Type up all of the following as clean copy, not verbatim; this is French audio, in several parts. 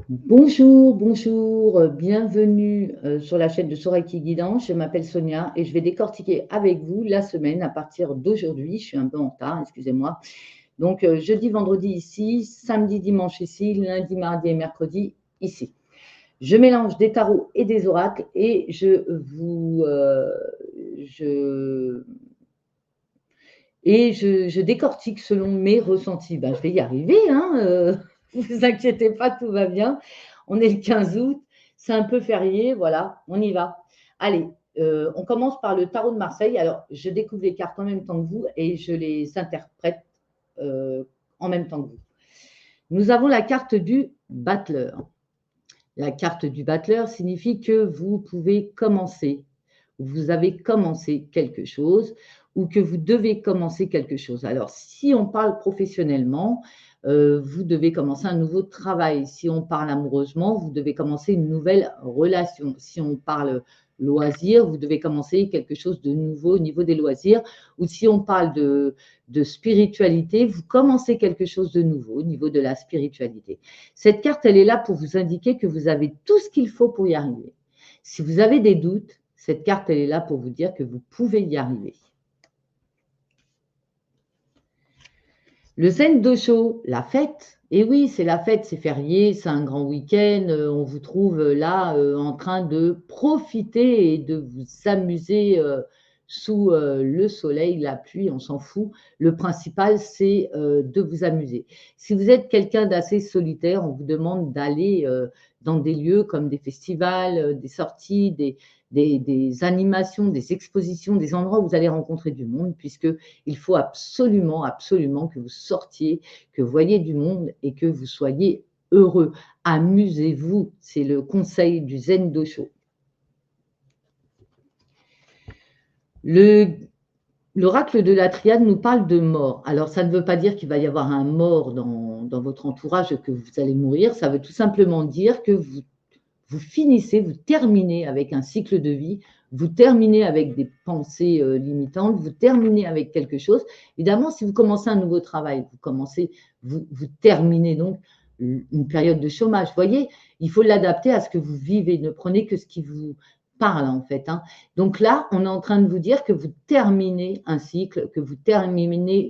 Bonjour, bonjour, bienvenue sur la chaîne de Soreiki Guidance. Je m'appelle Sonia et je vais décortiquer avec vous la semaine à partir d'aujourd'hui. Je suis un peu en retard, excusez-moi. Donc, jeudi, vendredi ici, samedi, dimanche ici, lundi, mardi et mercredi ici. Je mélange des tarots et des oracles et je décortique selon mes ressentis. Ben, je vais y arriver, hein. Vous inquiétez pas, tout va bien. On est le 15 août, c'est un peu férié, voilà, on y va. Allez, on commence par le tarot de Marseille. Alors, je découvre les cartes en même temps que vous et je les interprète euh, en même temps que vous. Nous avons la carte du battleur. La carte du battleur signifie que vous pouvez commencer, vous avez commencé quelque chose ou que vous devez commencer quelque chose. Alors, si on parle professionnellement, vous devez commencer un nouveau travail. Si on parle amoureusement, vous devez commencer une nouvelle relation. Si on parle loisirs, vous devez commencer quelque chose de nouveau au niveau des loisirs. Ou si on parle de spiritualité, vous commencez quelque chose de nouveau au niveau de la spiritualité. Cette carte, elle est là pour vous indiquer que vous avez tout ce qu'il faut pour y arriver. Si vous avez des doutes, cette carte, elle est là pour vous dire que vous pouvez y arriver. Le Zen Dosho, la fête. Et oui, c'est la fête, c'est férié, c'est un grand week-end. On vous trouve là en train de profiter et de vous amuser sous le soleil, la pluie, on s'en fout. Le principal, c'est de vous amuser. Si vous êtes quelqu'un d'assez solitaire, on vous demande d'aller dans des lieux comme des festivals, des sorties, des animations, des expositions, des endroits où vous allez rencontrer du monde, puisqu'il faut absolument, absolument que vous sortiez, que vous voyez du monde et que vous soyez heureux. Amusez-vous, c'est le conseil du Zen Dosho. L'oracle de la triade nous parle de mort. Alors, ça ne veut pas dire qu'il va y avoir un mort dans votre entourage, que vous allez mourir. Ça veut tout simplement dire que vous finissez, vous terminez avec un cycle de vie, vous terminez avec des pensées limitantes, vous terminez avec quelque chose. Évidemment, si vous commencez un nouveau travail, vous terminez donc une période de chômage. Vous voyez, il faut l'adapter à ce que vous vivez. Ne prenez que ce qui vous parle en fait. Hein. Donc là, on est en train de vous dire que vous terminez un cycle, que vous terminez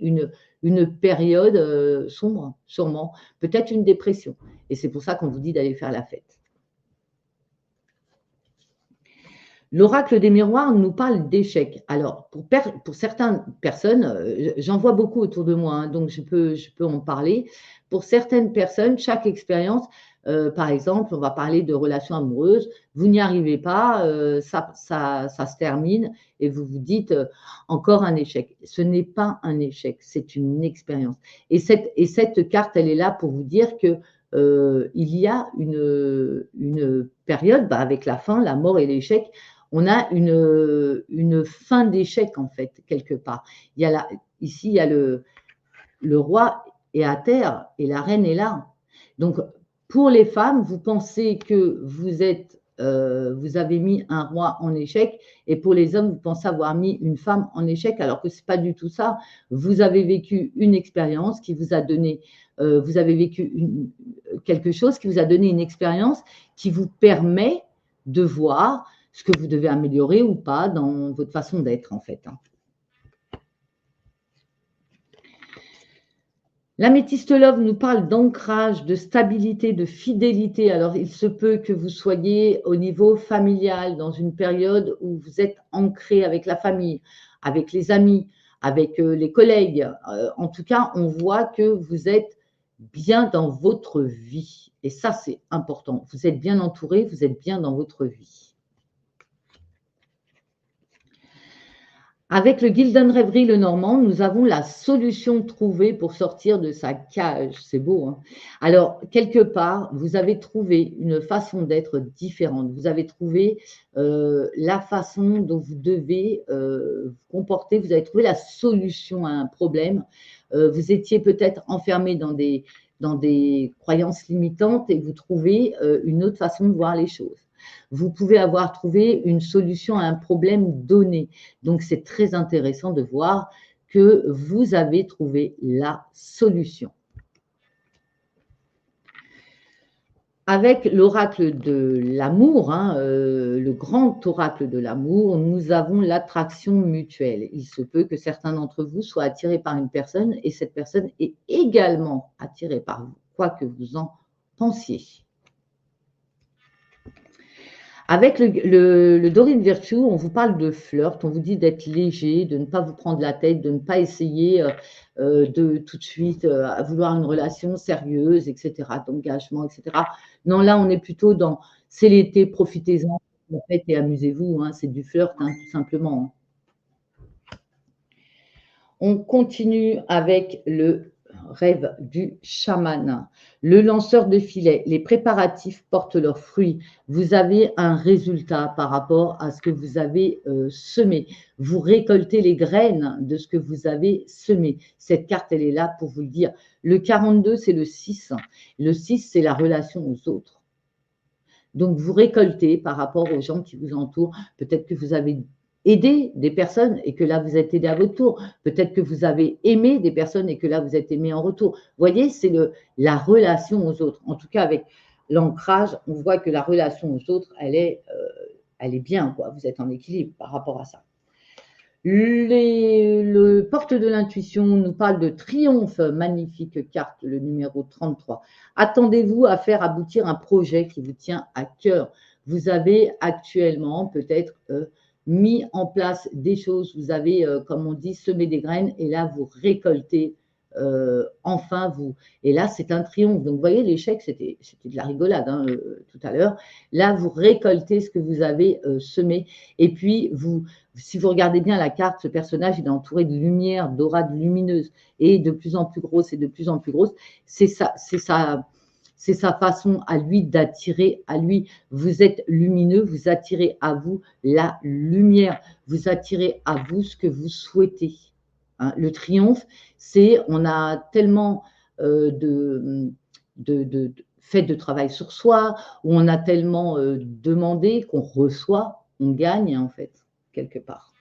une période sombre, sûrement, peut-être une dépression. Et c'est pour ça qu'on vous dit d'aller faire la fête. L'oracle des miroirs nous parle d'échecs. Alors, pour certaines personnes, j'en vois beaucoup autour de moi, hein, donc je peux en parler. Pour certaines personnes, chaque expérience, par exemple, on va parler de relations amoureuses, vous n'y arrivez pas, ça se termine et vous vous dites encore un échec. Ce n'est pas un échec, c'est une expérience. Et cette carte, elle est là pour vous dire que il y a une période, avec la fin, la mort et l'échec, on a une fin d'échec en fait, quelque part. Ici, il y a le roi est à terre et la reine est là. Donc, pour les femmes, vous pensez que vous avez mis un roi en échec, et pour les hommes, vous pensez avoir mis une femme en échec, alors que ce n'est pas du tout ça. Vous avez vécu une expérience qui vous a donné, vous avez vécu quelque chose qui vous a donné une expérience qui vous permet de voir ce que vous devez améliorer ou pas dans votre façon d'être, en fait. L'améthyste love nous parle d'ancrage, de stabilité, de fidélité. Alors, il se peut que vous soyez au niveau familial, dans une période où vous êtes ancré avec la famille, avec les amis, avec les collègues. En tout cas, on voit que vous êtes bien dans votre vie. Et ça, c'est important. Vous êtes bien entouré, vous êtes bien dans votre vie. Avec le Gildan Rêverie le Normand, nous avons la solution trouvée pour sortir de sa cage. C'est beau, hein? Alors, quelque part, vous avez trouvé une façon d'être différente. Vous avez trouvé la façon dont vous devez vous comporter. Vous avez trouvé la solution à un problème. Vous étiez peut-être enfermé dans des croyances limitantes et vous trouvez une autre façon de voir les choses. Vous pouvez avoir trouvé une solution à un problème donné. Donc, c'est très intéressant de voir que vous avez trouvé la solution. Avec l'oracle de l'amour, hein, le grand oracle de l'amour, nous avons l'attraction mutuelle. Il se peut que certains d'entre vous soient attirés par une personne et cette personne est également attirée par vous, quoi que vous en pensiez. Avec le Dorine Virtue, on vous parle de flirt, on vous dit d'être léger, de ne pas vous prendre la tête, de ne pas essayer de tout de suite à vouloir une relation sérieuse, etc., d'engagement, etc. Non, là, on est plutôt dans, c'est l'été, profitez-en, faites et amusez-vous, hein, c'est du flirt, hein, tout simplement. On continue avec le rêve du chaman. Le lanceur de filet, les préparatifs portent leurs fruits. Vous avez un résultat par rapport à ce que vous avez semé. Vous récoltez les graines de ce que vous avez semé. Cette carte, elle est là pour vous le dire. Le 42, c'est le 6. Le 6, c'est la relation aux autres. Donc, vous récoltez par rapport aux gens qui vous entourent. Peut-être que vous avez aidé des personnes et que là, vous êtes aidé à votre tour. Peut-être que vous avez aimé des personnes et que là, vous êtes aimé en retour. Vous voyez, c'est la relation aux autres. En tout cas, avec l'ancrage, on voit que la relation aux autres, elle est bien, quoi. Vous êtes en équilibre par rapport à ça. Le porte de l'intuition nous parle de triomphe, magnifique carte, le numéro 33. Attendez-vous à faire aboutir un projet qui vous tient à cœur. Vous avez actuellement peut-être mis en place des choses, vous avez, comme on dit, semé des graines et là, vous récoltez enfin vous. Et là, c'est un triomphe. Donc, vous voyez, l'échec, c'était de la rigolade hein, tout à l'heure. Là, vous récoltez ce que vous avez semé. Et puis, si vous regardez bien la carte, ce personnage, il est entouré de lumière, d'aura lumineuse et de plus en plus grosse et de plus en plus grosse. C'est sa façon à lui d'attirer à lui. Vous êtes lumineux, vous attirez à vous la lumière. Vous attirez à vous ce que vous souhaitez. Hein, le triomphe, c'est on a tellement de fait de travail sur soi, où on a tellement demandé qu'on reçoit, on gagne en fait, quelque part.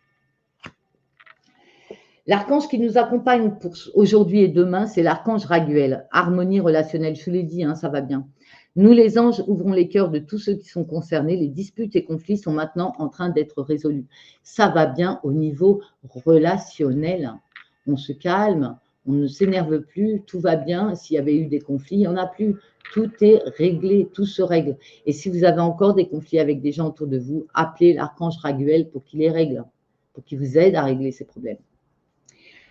L'archange qui nous accompagne pour aujourd'hui et demain, c'est l'archange Raguel, harmonie relationnelle. Je vous l'ai dit, hein, ça va bien. Nous, les anges, ouvrons les cœurs de tous ceux qui sont concernés. Les disputes et conflits sont maintenant en train d'être résolus. Ça va bien au niveau relationnel. On se calme, on ne s'énerve plus, tout va bien. S'il y avait eu des conflits, il n'y en a plus. Tout est réglé, tout se règle. Et si vous avez encore des conflits avec des gens autour de vous, appelez l'archange Raguel pour qu'il les règle, pour qu'il vous aide à régler ces problèmes.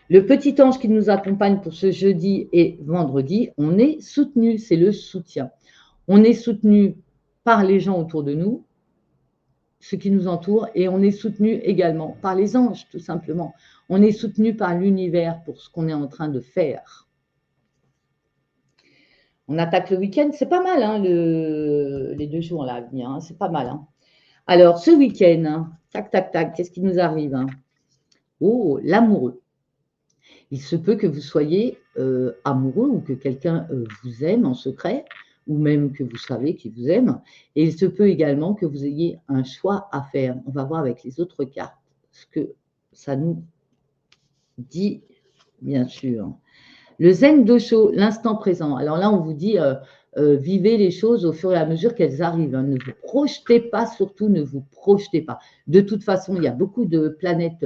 Le petit ange qui nous accompagne pour ce jeudi et vendredi, on est soutenu, c'est le soutien. On est soutenu par les gens autour de nous, ceux qui nous entourent, et on est soutenu également par les anges, tout simplement. On est soutenu par l'univers pour ce qu'on est en train de faire. On attaque le week-end, c'est pas mal, hein, les 2 jours là à venir, hein, c'est pas mal. Hein. Alors, ce week-end, hein, tac, tac, tac, qu'est-ce qui nous arrive hein? Oh, l'amoureux. Il se peut que vous soyez amoureux ou que quelqu'un vous aime en secret, ou même que vous savez qu'il vous aime. Et il se peut également que vous ayez un choix à faire. On va voir avec les autres cartes ce que ça nous dit, bien sûr. Le Zen Dosho, l'instant présent. Alors là, on vous dit, vivez les choses au fur et à mesure qu'elles arrivent. Hein. Ne vous projetez pas, surtout ne vous projetez pas. De toute façon, il y a beaucoup de planètes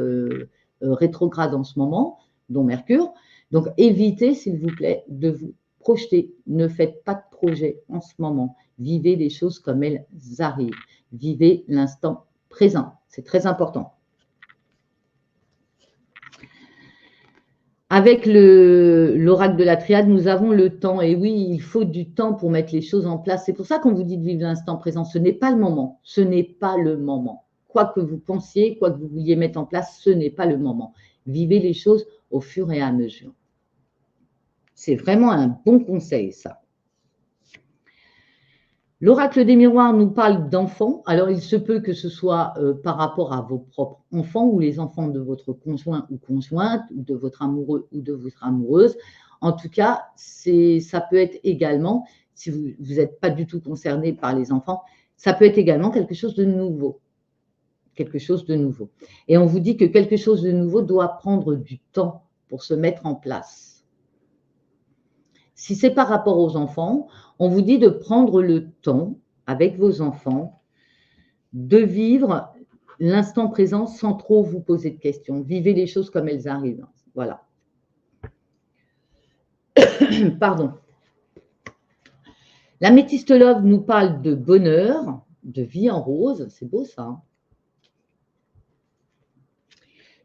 rétrogrades en ce moment, dont Mercure. Donc, évitez, s'il vous plaît, de vous projeter. Ne faites pas de projet en ce moment. Vivez les choses comme elles arrivent. Vivez l'instant présent. C'est très important. Avec l'oracle de la triade, nous avons le temps. Et oui, il faut du temps pour mettre les choses en place. C'est pour ça qu'on vous dit de vivre l'instant présent. Ce n'est pas le moment. Ce n'est pas le moment. Quoi que vous pensiez, quoi que vous vouliez mettre en place, ce n'est pas le moment. Vivez les choses au fur et à mesure. C'est vraiment un bon conseil, ça. L'oracle des miroirs nous parle d'enfants. Alors, il se peut que ce soit par rapport à vos propres enfants ou les enfants de votre conjoint ou conjointe, ou de votre amoureux ou de votre amoureuse. En tout cas, ça peut être également, si vous n'êtes pas du tout concerné par les enfants, ça peut être également quelque chose de nouveau. Quelque chose de nouveau. Et on vous dit que quelque chose de nouveau doit prendre du temps pour se mettre en place. Si c'est par rapport aux enfants, on vous dit de prendre le temps avec vos enfants de vivre l'instant présent sans trop vous poser de questions. Vivez les choses comme elles arrivent. Voilà. Pardon. L'améthyste love nous parle de bonheur, de vie en rose. C'est beau ça. Hein.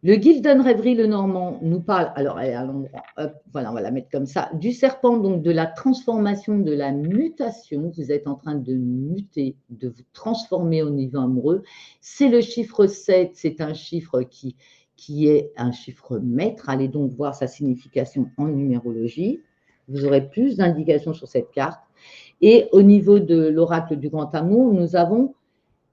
Le Gilden Rêverie le Normand nous parle, alors elle est à l'endroit, voilà, on va la mettre comme ça, du serpent, donc de la transformation, de la mutation. Vous êtes en train de muter, de vous transformer au niveau amoureux. C'est le chiffre 7, c'est un chiffre qui est un chiffre maître. Allez donc voir sa signification en numérologie. Vous aurez plus d'indications sur cette carte. Et au niveau de l'oracle du grand amour, nous avons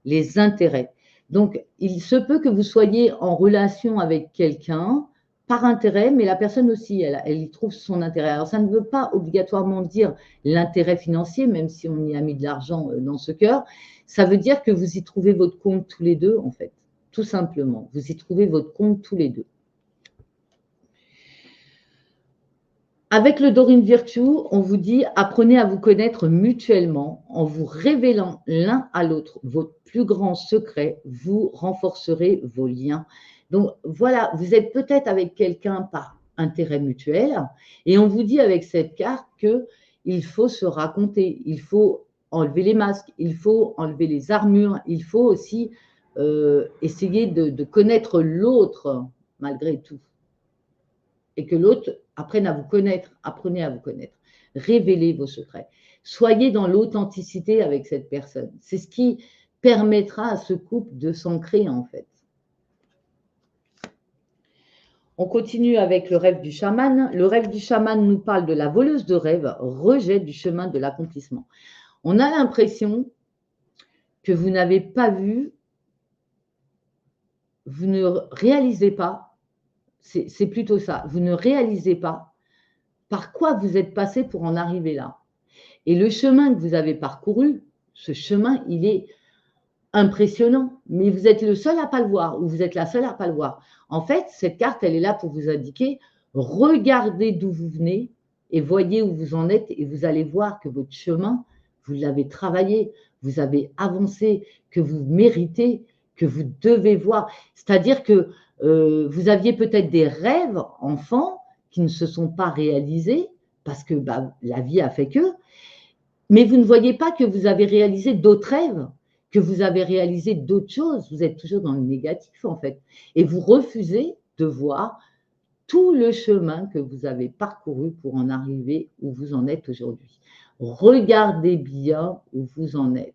les intérêts. Donc, il se peut que vous soyez en relation avec quelqu'un par intérêt, mais la personne aussi, elle y trouve son intérêt. Alors, ça ne veut pas obligatoirement dire l'intérêt financier, même si on y a mis de l'argent dans ce cœur. Ça veut dire que vous y trouvez votre compte tous les deux, en fait, tout simplement. Vous y trouvez votre compte tous les deux. Avec le Dorine Virtue, on vous dit apprenez à vous connaître mutuellement en vous révélant l'un à l'autre votre plus grand secret, vous renforcerez vos liens. Donc voilà, vous êtes peut-être avec quelqu'un par intérêt mutuel et on vous dit avec cette carte qu'il faut se raconter, il faut enlever les masques, il faut enlever les armures, il faut aussi essayer de connaître l'autre malgré tout. Et que l'autre apprenne à vous connaître, apprenez à vous connaître, révélez vos secrets. Soyez dans l'authenticité avec cette personne. C'est ce qui permettra à ce couple de s'ancrer en fait. On continue avec le rêve du chaman. Le rêve du chaman nous parle de la voleuse de rêve, rejet du chemin de l'accomplissement. On a l'impression que vous n'avez pas vu, vous ne réalisez pas, c'est plutôt ça, vous ne réalisez pas par quoi vous êtes passé pour en arriver là. Et le chemin que vous avez parcouru, ce chemin, il est impressionnant, mais vous êtes le seul à ne pas le voir, ou vous êtes la seule à ne pas le voir. En fait, cette carte, elle est là pour vous indiquer, regardez d'où vous venez et voyez où vous en êtes, et vous allez voir que votre chemin, vous l'avez travaillé, vous avez avancé, que vous méritez, que vous devez voir. C'est-à-dire que vous aviez peut-être des rêves enfants qui ne se sont pas réalisés parce que la vie a fait que, mais vous ne voyez pas que vous avez réalisé d'autres rêves, que vous avez réalisé d'autres choses. Vous êtes toujours dans le négatif en fait. Et vous refusez de voir tout le chemin que vous avez parcouru pour en arriver où vous en êtes aujourd'hui. Regardez bien où vous en êtes.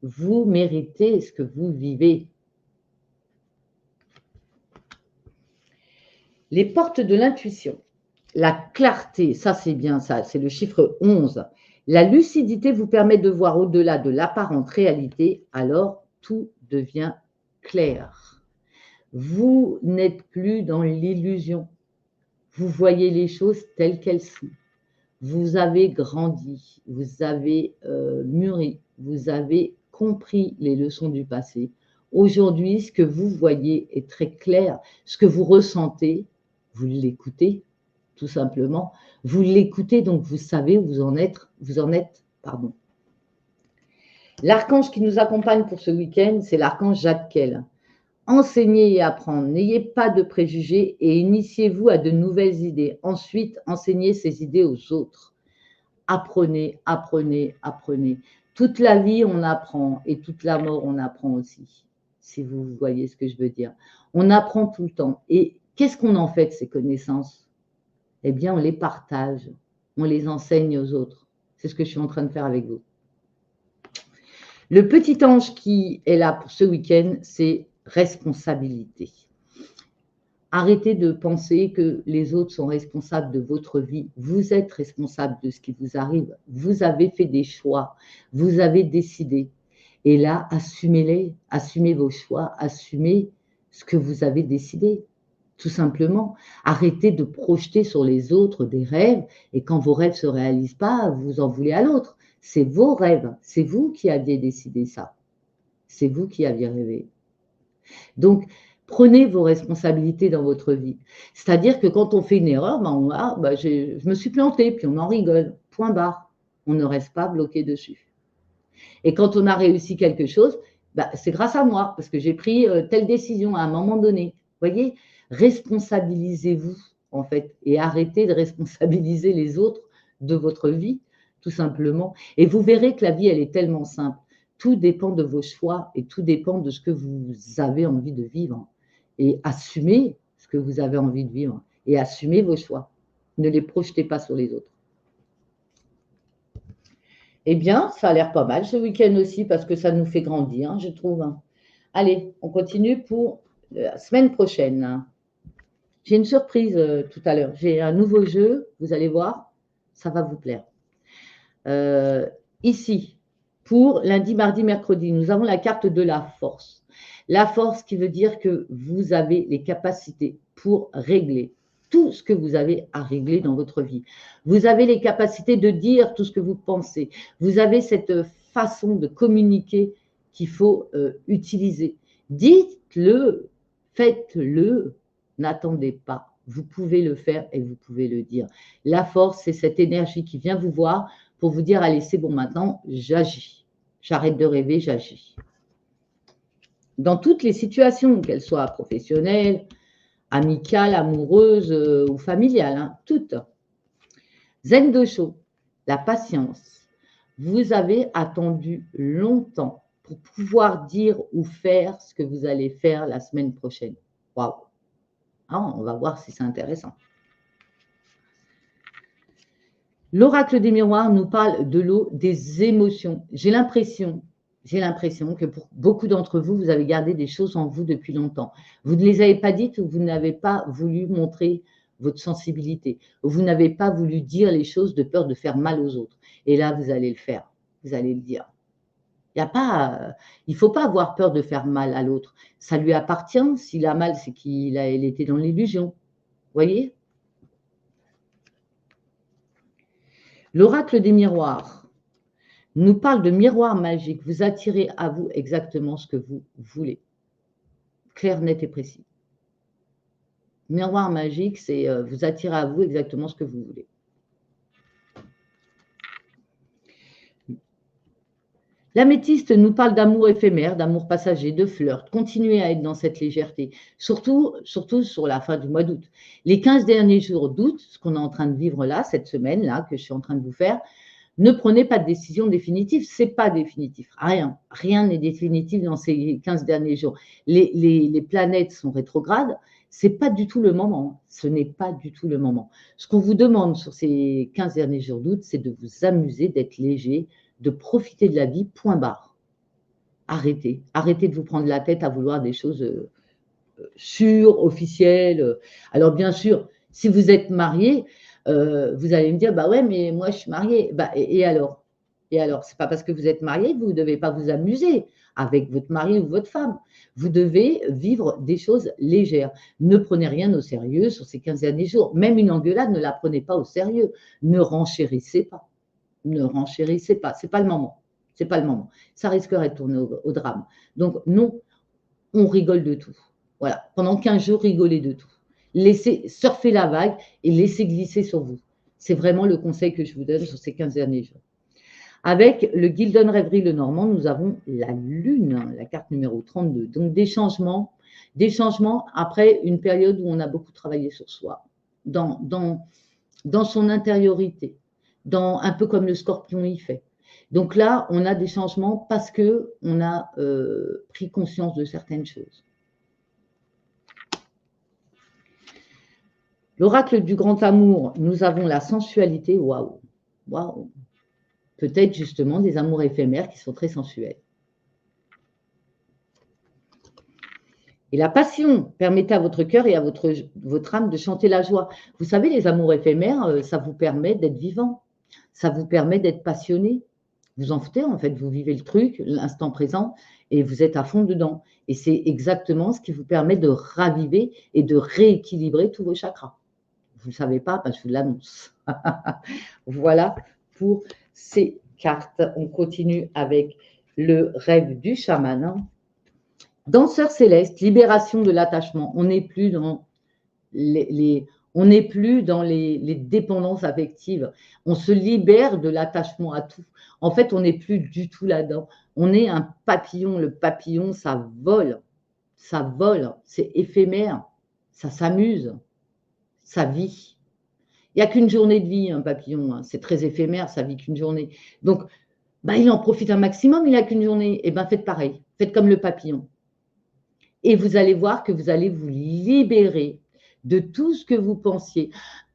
Vous méritez ce que vous vivez. Les portes de l'intuition. La clarté, ça c'est bien ça, c'est le chiffre 11. La lucidité vous permet de voir au-delà de l'apparente réalité, alors tout devient clair. Vous n'êtes plus dans l'illusion. Vous voyez les choses telles qu'elles sont. Vous avez grandi, vous avez mûri, vous avez compris les leçons du passé. Aujourd'hui, ce que vous voyez est très clair. Ce que vous ressentez, vous l'écoutez, tout simplement. Vous l'écoutez, donc vous savez où vous en êtes. L'archange qui nous accompagne pour ce week-end, c'est l'archange Jadkiel. Enseignez et apprendre, n'ayez pas de préjugés et initiez-vous à de nouvelles idées. Ensuite, enseignez ces idées aux autres. Apprenez, apprenez, apprenez. Toute la vie, on apprend et toute la mort, on apprend aussi, si vous voyez ce que je veux dire. On apprend tout le temps. Et qu'est-ce qu'on en fait de ces connaissances? Eh bien, on les partage, on les enseigne aux autres. C'est ce que je suis en train de faire avec vous. Le petit ange qui est là pour ce week-end, c'est responsabilité. Arrêtez de penser que les autres sont responsables de votre vie. Vous êtes responsable de ce qui vous arrive. Vous avez fait des choix. Vous avez décidé. Et là, assumez-les. Assumez vos choix. Assumez ce que vous avez décidé. Tout simplement. Arrêtez de projeter sur les autres des rêves. Et quand vos rêves ne se réalisent pas, vous en voulez à l'autre. C'est vos rêves. C'est vous qui aviez décidé ça. C'est vous qui aviez rêvé. Donc, Prenez vos responsabilités dans votre vie. C'est-à-dire que quand on fait une erreur, je me suis planté, puis on en rigole, point barre. On ne reste pas bloqué dessus. Et quand on a réussi quelque chose, c'est grâce à moi, parce que j'ai pris telle décision à un moment donné. Vous voyez, responsabilisez-vous, en fait, et arrêtez de responsabiliser les autres de votre vie, tout simplement. Et vous verrez que la vie, elle est tellement simple. Tout dépend de vos choix et tout dépend de ce que vous avez envie de vivre. Et assumez ce que vous avez envie de vivre et assumez vos choix. Ne les projetez pas sur les autres. Eh bien, ça a l'air pas mal ce week-end aussi parce que ça nous fait grandir, je trouve. Allez, on continue pour la semaine prochaine. J'ai une surprise tout à l'heure. J'ai un nouveau jeu, vous allez voir, ça va vous plaire. Ici, pour lundi, mardi, mercredi, nous avons la carte de la force. La force qui veut dire que vous avez les capacités pour régler tout ce que vous avez à régler dans votre vie. Vous avez les capacités de dire tout ce que vous pensez. Vous avez cette façon de communiquer qu'il faut utiliser. Dites-le, faites-le, n'attendez pas. Vous pouvez le faire et vous pouvez le dire. La force, c'est cette énergie qui vient vous voir pour vous dire, allez, c'est bon, maintenant, j'agis. J'arrête de rêver, j'agis. Dans toutes les situations, qu'elles soient professionnelles, amicales, amoureuses ou familiales, toutes. Zen Dosho, la patience. Vous avez attendu longtemps pour pouvoir dire ou faire ce que vous allez faire la semaine prochaine. Waouh! On va voir si c'est intéressant. L'oracle des miroirs nous parle de l'eau des émotions. J'ai l'impression que pour beaucoup d'entre vous, vous avez gardé des choses en vous depuis longtemps. Vous ne les avez pas dites ou vous n'avez pas voulu montrer votre sensibilité. Vous n'avez pas voulu dire les choses de peur de faire mal aux autres. Et là, vous allez le faire. Vous allez le dire. Il ne faut pas avoir peur de faire mal à l'autre. Ça lui appartient. S'il a mal, c'est qu'il était dans l'illusion. Vous voyez ? L'oracle des miroirs nous parle de miroir magique. Vous attirez à vous exactement ce que vous voulez. Clair, net et précis. Miroir magique, c'est vous attirez à vous exactement ce que vous voulez. L'améthyste nous parle d'amour éphémère, d'amour passager, de flirt. Continuez à être dans cette légèreté, surtout sur la fin du mois d'août. Les 15 derniers jours d'août, ce qu'on est en train de vivre là, cette semaine-là, que je suis en train de vous faire, ne prenez pas de décision définitive. Ce n'est pas définitif. Rien n'est définitif dans ces 15 derniers jours. Les planètes sont rétrogrades. Ce n'est pas du tout le moment. Ce n'est pas du tout le moment. Ce qu'on vous demande sur ces 15 derniers jours d'août, c'est de vous amuser, d'être léger, de profiter de la vie, point barre. Arrêtez de vous prendre la tête à vouloir des choses sûres, officielles. Alors bien sûr, si vous êtes marié, vous allez me dire, ouais, mais moi je suis mariée. Et alors? C'est pas parce que vous êtes marié que vous ne devez pas vous amuser avec votre mari ou votre femme. Vous devez vivre des choses légères. Ne prenez rien au sérieux sur ces 15 derniers jours. Même une engueulade, ne la prenez pas au sérieux. Ne renchérissez pas. Ne renchérissez pas, c'est pas le moment. C'est pas le moment. Ça risquerait de tourner au drame. Donc non, on rigole de tout. Voilà, pendant 15 jours, rigolez de tout. Laissez surfer la vague et laissez glisser sur vous. C'est vraiment le conseil que je vous donne sur ces 15 derniers jours. Avec le Gildon Rêverie Le Normand, nous avons la Lune, la carte numéro 32. Donc des changements après une période où on a beaucoup travaillé sur soi, dans son intériorité. Un peu comme le Scorpion y fait. Donc là, on a des changements parce qu'on a pris conscience de certaines choses. L'oracle du grand amour, nous avons la sensualité. Waouh. Peut-être justement des amours éphémères qui sont très sensuels. Et la passion, permettez à votre cœur et à votre âme de chanter la joie. Vous savez, les amours éphémères, ça vous permet d'être vivant. Ça vous permet d'être passionné. Vous en foutez, en fait, vous vivez le truc, l'instant présent, et vous êtes à fond dedans. Et c'est exactement ce qui vous permet de raviver et de rééquilibrer tous vos chakras. Vous ne savez pas, je vous l'annonce. Voilà pour ces cartes. On continue avec le rêve du chaman. Danseur céleste, libération de l'attachement. On n'est plus dans on n'est plus dans les dépendances affectives. On se libère de l'attachement à tout. En fait, on n'est plus du tout là-dedans. On est un papillon. Le papillon, ça vole. Ça vole. C'est éphémère. Ça s'amuse. Ça vit. Il n'y a qu'une journée de vie, un papillon. Hein. C'est très éphémère. Ça vit qu'une journée. Donc, il en profite un maximum. Il n'a qu'une journée. Eh bien, faites pareil. Faites comme le papillon. Et vous allez voir que vous allez vous libérer de tout ce que vous pensiez.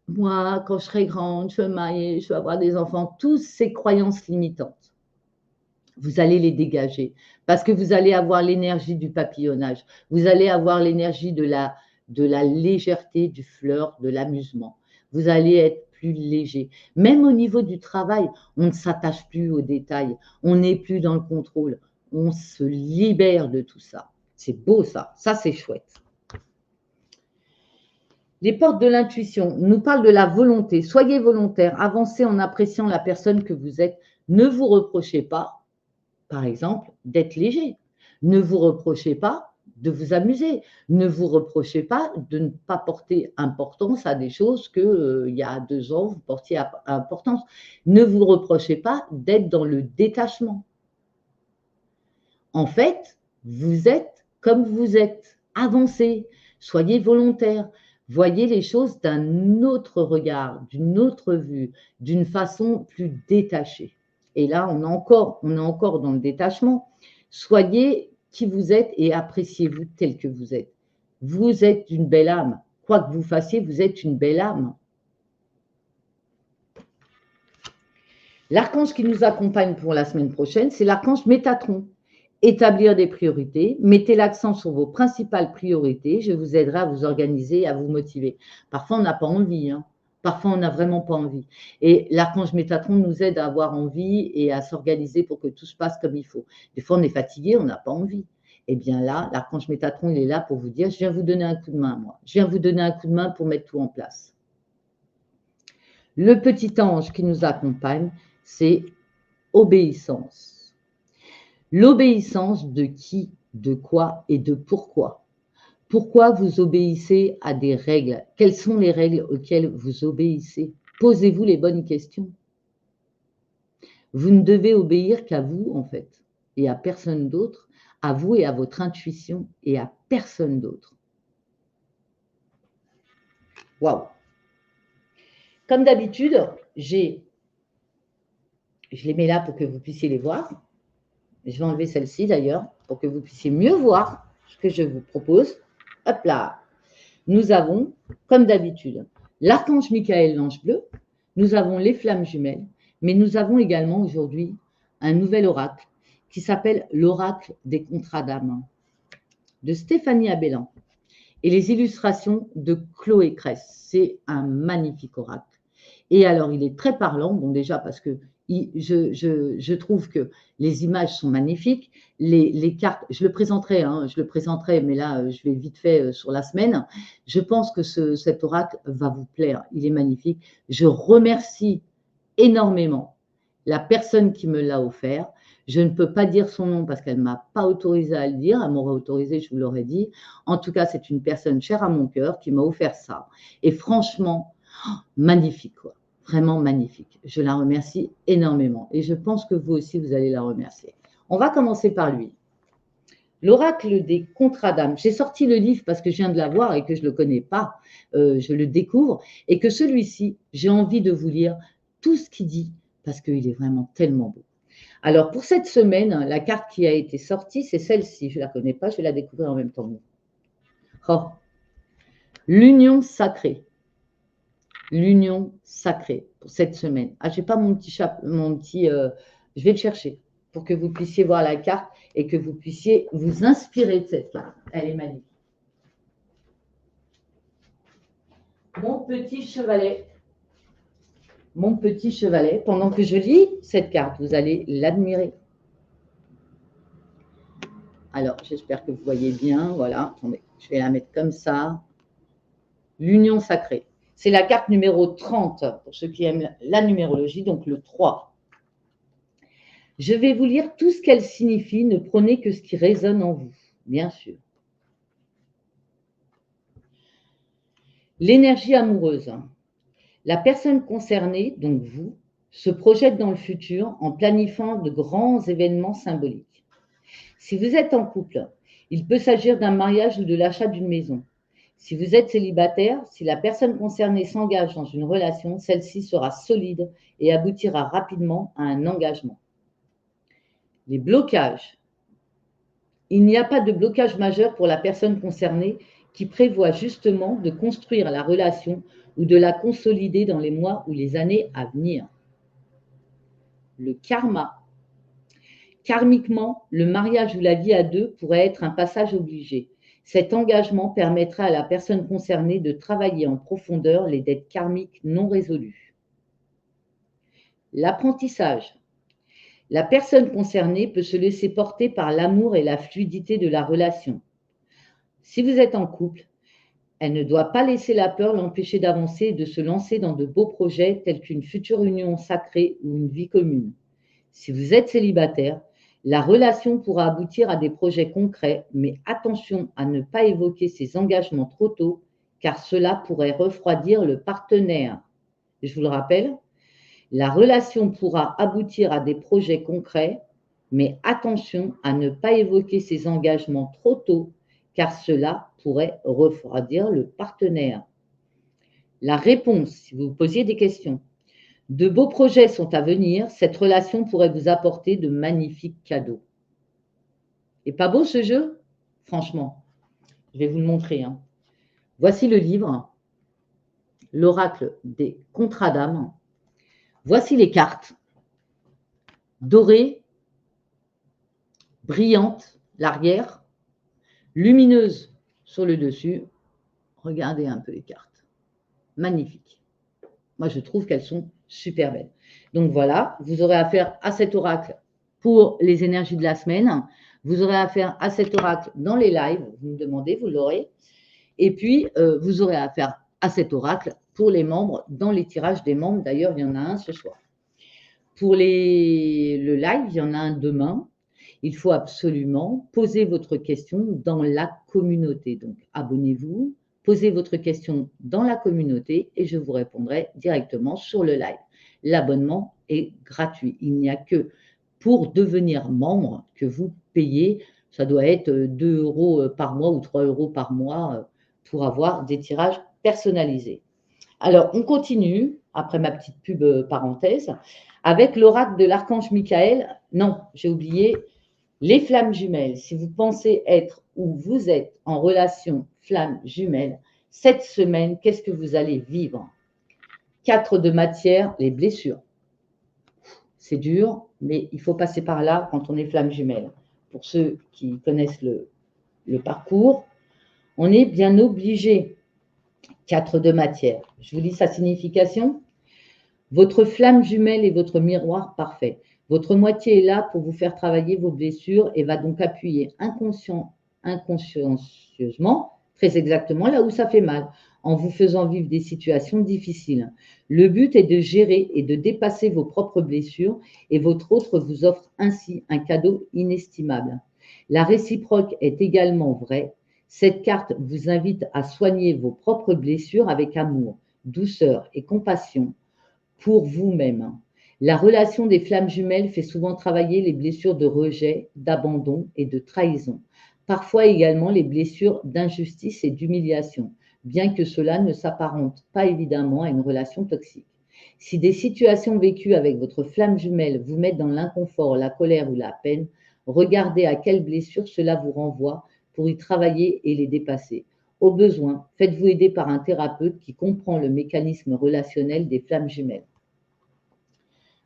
Moi, quand je serai grande, je veux me marier, je veux avoir des enfants, toutes ces croyances limitantes. Vous allez les dégager parce que vous allez avoir l'énergie du papillonnage. Vous allez avoir l'énergie de la légèreté, du flirt, de l'amusement. Vous allez être plus léger. Même au niveau du travail, on ne s'attache plus aux détails. On n'est plus dans le contrôle. On se libère de tout ça. C'est beau ça. Ça, c'est chouette. Les portes de l'intuition nous parlent de la volonté. Soyez volontaire, avancez en appréciant la personne que vous êtes. Ne vous reprochez pas, par exemple, d'être léger. Ne vous reprochez pas de vous amuser. Ne vous reprochez pas de ne pas porter importance à des choses que il y a 2 ans, vous portiez importance. Ne vous reprochez pas d'être dans le détachement. En fait, vous êtes comme vous êtes. Avancez, soyez volontaire. Voyez les choses d'un autre regard, d'une autre vue, d'une façon plus détachée. Et là, on est encore dans le détachement. Soyez qui vous êtes et appréciez-vous tel que vous êtes. Vous êtes une belle âme. Quoi que vous fassiez, vous êtes une belle âme. L'archange qui nous accompagne pour la semaine prochaine, c'est l'archange Métatron. Établir des priorités, mettez l'accent sur vos principales priorités, je vous aiderai à vous organiser, à vous motiver. Parfois, on n'a pas envie, hein. Parfois, on n'a vraiment pas envie. Et l'archange Métatron nous aide à avoir envie et à s'organiser pour que tout se passe comme il faut. Des fois, on est fatigué, on n'a pas envie. Eh bien là, l'archange Métatron, il est là pour vous dire, je viens vous donner un coup de main, moi. Je viens vous donner un coup de main pour mettre tout en place. Le petit ange qui nous accompagne, c'est obéissance. L'obéissance de qui, de quoi et de pourquoi. Pourquoi vous obéissez à des règles? Quelles sont les règles auxquelles vous obéissez? Posez-vous les bonnes questions. Vous ne devez obéir qu'à vous, en fait, et à personne d'autre, à vous et à votre intuition, et à personne d'autre. Waouh! Comme d'habitude, je les mets là pour que vous puissiez les voir. Je vais enlever celle-ci d'ailleurs pour que vous puissiez mieux voir ce que je vous propose. Hop là. Nous avons, comme d'habitude, l'archange Michael, l'ange bleu. Nous avons les flammes jumelles. Mais nous avons également aujourd'hui un nouvel oracle qui s'appelle l'oracle des contrats d'âme de Stéphanie Abellan et les illustrations de Chloé Cress. C'est un magnifique oracle. Et alors, il est très parlant. Bon, déjà parce que je trouve que les images sont magnifiques. Les cartes, je le présenterai, mais là, je vais vite fait sur la semaine. Je pense que cet oracle va vous plaire. Il est magnifique. Je remercie énormément la personne qui me l'a offert. Je ne peux pas dire son nom parce qu'elle ne m'a pas autorisé à le dire. Elle m'aurait autorisé, je vous l'aurais dit. En tout cas, c'est une personne chère à mon cœur qui m'a offert ça. Et franchement, magnifique, quoi. Vraiment magnifique. Je la remercie énormément. Et je pense que vous aussi, vous allez la remercier. On va commencer par lui. L'oracle des contrats d'âme. J'ai sorti le livre parce que je viens de l'avoir et que je ne le connais pas. Je le découvre. Et que celui-ci, j'ai envie de vous lire tout ce qu'il dit parce qu'il est vraiment tellement beau. Alors, pour cette semaine, la carte qui a été sortie, c'est celle-ci. Je ne la connais pas, je vais la découvrir en même temps. Oh. L'union sacrée. L'union sacrée pour cette semaine. Ah, je n'ai pas mon petit je vais le chercher pour que vous puissiez voir la carte et que vous puissiez vous inspirer de cette carte. Elle est magnifique. Mon petit chevalet. Mon petit chevalet. Pendant que je lis cette carte, vous allez l'admirer. Alors, j'espère que vous voyez bien. Voilà, attendez, je vais la mettre comme ça. L'union sacrée. C'est la carte numéro 30, pour ceux qui aiment la numérologie, donc le 3. Je vais vous lire tout ce qu'elle signifie, ne prenez que ce qui résonne en vous. bien sûr. L'énergie amoureuse. La personne concernée, donc vous, se projette dans le futur en planifiant de grands événements symboliques. Si vous êtes en couple, il peut s'agir d'un mariage ou de l'achat d'une maison. Si vous êtes célibataire, si la personne concernée s'engage dans une relation, celle-ci sera solide et aboutira rapidement à un engagement. Les blocages. Il n'y a pas de blocage majeur pour la personne concernée qui prévoit justement de construire la relation ou de la consolider dans les mois ou les années à venir. Le karma. Karmiquement, le mariage ou la vie à deux pourrait être un passage obligé. Cet engagement permettra à la personne concernée de travailler en profondeur les dettes karmiques non résolues. L'apprentissage. La personne concernée peut se laisser porter par l'amour et la fluidité de la relation. Si vous êtes en couple, elle ne doit pas laisser la peur l'empêcher d'avancer et de se lancer dans de beaux projets tels qu'une future union sacrée ou une vie commune. Si vous êtes célibataire, la relation pourra aboutir à des projets concrets, mais attention à ne pas évoquer ces engagements trop tôt, car cela pourrait refroidir le partenaire. Je vous le rappelle, la relation pourra aboutir à des projets concrets, mais attention à ne pas évoquer ces engagements trop tôt, car cela pourrait refroidir le partenaire. La réponse, si vous posiez des questions. De beaux projets sont à venir, cette relation pourrait vous apporter de magnifiques cadeaux. Et pas beau ce jeu? Franchement, je vais vous le montrer. Voici le livre, l'oracle des contrats d'âme. Voici les cartes, dorées, brillantes, l'arrière, lumineuse sur le dessus. Regardez un peu les cartes, magnifiques. Moi, je trouve qu'elles sont super belles. Donc voilà, vous aurez affaire à cet oracle pour les énergies de la semaine. Vous aurez affaire à cet oracle dans les lives. Vous me demandez, vous l'aurez. Et puis, vous aurez affaire à cet oracle pour les membres dans les tirages des membres. D'ailleurs, il y en a un ce soir. Pour le live, il y en a un demain. Il faut absolument poser votre question dans la communauté. Donc, abonnez-vous. Posez votre question dans la communauté et je vous répondrai directement sur le live. L'abonnement est gratuit. Il n'y a que pour devenir membre que vous payez. Ça doit être 2 € par mois ou 3 € par mois pour avoir des tirages personnalisés. Alors, on continue, après ma petite pub parenthèse, avec l'oracle de l'archange Michael. Non, j'ai oublié, les flammes jumelles. Si vous pensez être ou vous êtes en relation flamme jumelle, cette semaine, qu'est-ce que vous allez vivre? 4 de matière, les blessures. C'est dur, mais il faut passer par là quand on est flamme jumelle. Pour ceux qui connaissent le parcours, on est bien obligé. 4 de matière. Je vous lis sa signification. Votre flamme jumelle est votre miroir parfait. Votre moitié est là pour vous faire travailler vos blessures et va donc appuyer inconsciencieusement, très exactement là où ça fait mal, en vous faisant vivre des situations difficiles. Le but est de gérer et de dépasser vos propres blessures et votre autre vous offre ainsi un cadeau inestimable. La réciproque est également vraie. Cette carte vous invite à soigner vos propres blessures avec amour, douceur et compassion pour vous-même. La relation des flammes jumelles fait souvent travailler les blessures de rejet, d'abandon et de trahison. Parfois également les blessures d'injustice et d'humiliation, bien que cela ne s'apparente pas évidemment à une relation toxique. Si des situations vécues avec votre flamme jumelle vous mettent dans l'inconfort, la colère ou la peine, regardez à quelles blessures cela vous renvoie pour y travailler et les dépasser. Au besoin, faites-vous aider par un thérapeute qui comprend le mécanisme relationnel des flammes jumelles.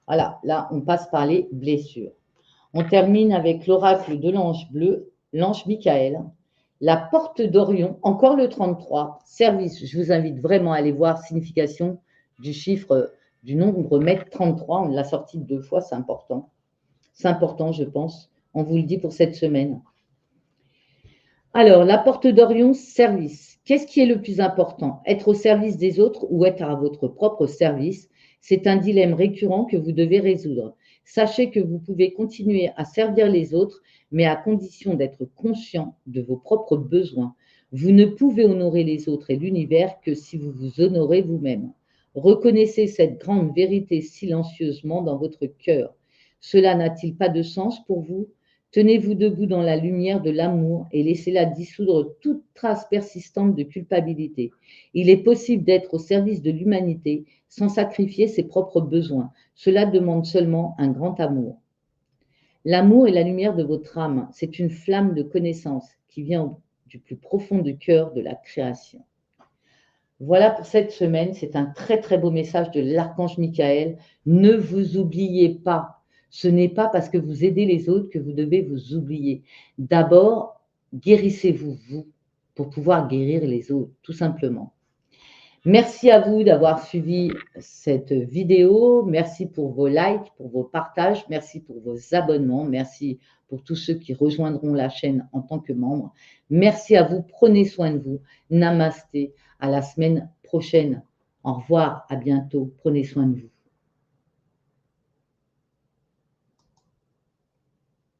Voilà, là, on passe par les blessures. On termine avec l'oracle de l'ange bleu, l'ange Michael, la porte d'Orion, encore le 33, service. Je vous invite vraiment à aller voir signification du chiffre, du nombre mètre 33. On l'a sorti 2 fois, c'est important. C'est important, je pense. On vous le dit pour cette semaine. Alors, la porte d'Orion, service. Qu'est-ce qui est le plus important? Être au service des autres ou être à votre propre service? C'est un dilemme récurrent que vous devez résoudre. Sachez que vous pouvez continuer à servir les autres, mais à condition d'être conscient de vos propres besoins. Vous ne pouvez honorer les autres et l'univers que si vous vous honorez vous-même. Reconnaissez cette grande vérité silencieusement dans votre cœur. Cela n'a-t-il pas de sens pour vous? Tenez-vous debout dans la lumière de l'amour et laissez-la dissoudre toute trace persistante de culpabilité. Il est possible d'être au service de l'humanité sans sacrifier ses propres besoins. Cela demande seulement un grand amour. L'amour est la lumière de votre âme. C'est une flamme de connaissance qui vient du plus profond du cœur de la création. Voilà pour cette semaine. C'est un très très beau message de l'archange Michael. Ne vous oubliez pas. Ce n'est pas parce que vous aidez les autres que vous devez vous oublier. D'abord, guérissez-vous vous pour pouvoir guérir les autres, tout simplement. Merci à vous d'avoir suivi cette vidéo. Merci pour vos likes, pour vos partages. Merci pour vos abonnements. Merci pour tous ceux qui rejoindront la chaîne en tant que membres. Merci à vous. Prenez soin de vous. Namasté. À la semaine prochaine. Au revoir. À bientôt. Prenez soin de vous.